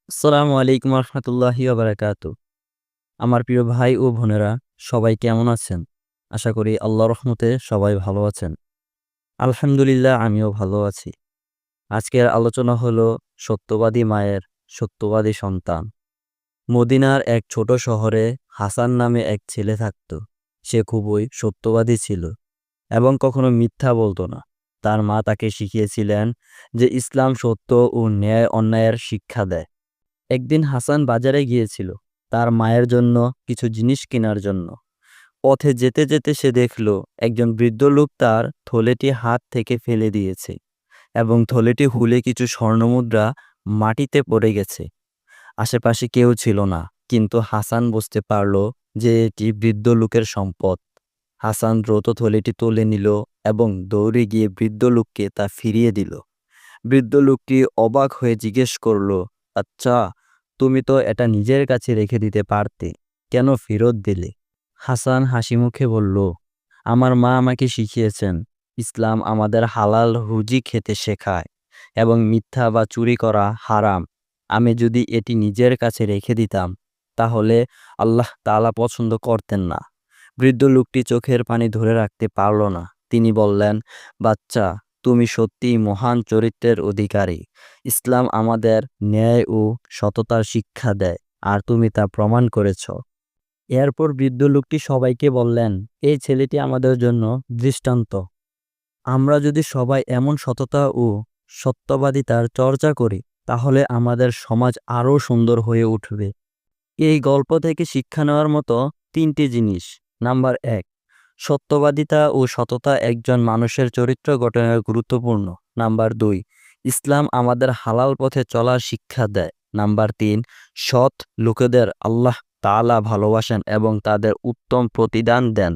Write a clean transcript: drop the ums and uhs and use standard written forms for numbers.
আসসালামু আলাইকুম রহমতুল্লাহি বারাকাতু। আমার প্রিয় ভাই ও বোনেরা, সবাই কেমন আছেন? আশা করি আল্লাহর রহমতে সবাই ভালো আছেন। আলহামদুলিল্লাহ, আমিও ভালো আছি। আজকের আলোচনা হলো সত্যবাদী মায়ের সত্যবাদী সন্তান। মদিনার এক ছোট শহরে হাসান নামে এক ছেলে থাকত। সে খুবই সত্যবাদী ছিল এবং কখনো মিথ্যা বলতো না। তার মা তাকে শিখিয়েছিলেন যে ইসলাম সত্য ও ন্যায় অন্যায়ের শিক্ষা দেয়। একদিন হাসান বাজারে গিয়েছিল তার মায়ের জন্য কিছু জিনিস কেনার জন্য। পথে যেতে যেতে সে দেখল একজন বৃদ্ধ লোক তার থলেটি হাত থেকে ফেলে দিয়েছে এবং থলেটি খুলে কিছু স্বর্ণমুদ্রা মাটিতে পড়ে গেছে। আশেপাশে কেউ ছিল না, কিন্তু হাসান বুঝতে পারল যে এটি বৃদ্ধ লোকের সম্পদ। হাসান দ্রুত থলেটি তুলে নিল এবং দৌড়ে গিয়ে বৃদ্ধ লোককে তা ফিরিয়ে দিল। বৃদ্ধ লোকটি অবাক হয়ে জিজ্ঞেস করল, আচ্ছা, তুমি তো এটা নিজের কাছে রেখে দিতে পারতে, কেন ফেরত দিলে? হাসান হাসি মুখে বলল, আমার মা আমাকে শিখিয়েছেন ইসলাম আমাদের হালাল রুজি খেতে শেখায় এবং মিথ্যা বা চুরি করা হারাম। আমি যদি এটি নিজের কাছে রেখে দিতাম তাহলে আল্লাহ তাআলা পছন্দ করতেন না। বৃদ্ধ লোকটি চোখের পানি ধরে রাখতে পারল না। তিনি বললেন, বাচ্চা, তুমি সত্যিই মহান চরিত্রের অধিকারী। ইসলাম আমাদের ন্যায় ও সততার শিক্ষা দেয়, আর তুমি তা প্রমাণ করেছ। এরপর বৃদ্ধ লোকটি সবাইকে বললেন, এই ছেলেটি আমাদের জন্য দৃষ্টান্ত। আমরা যদি সবাই এমন সততা ও সত্যবাদিতার চর্চা করি তাহলে আমাদের সমাজ আরও সুন্দর হয়ে উঠবে। এই গল্প থেকে শিক্ষা নেওয়ার মতো তিনটি জিনিস। নাম্বার ১, সত্যবাদিতা ও সততা একজন মানুষের চরিত্র গঠনের গুরুত্বপূর্ণ। নাম্বার ২, ইসলাম আমাদের হালাল পথে চলার শিক্ষা দেয়। নাম্বার ৩, সৎ লোকেদের আল্লাহ তাআলা ভালোবাসেন এবং তাদের উত্তম প্রতিদান দেন।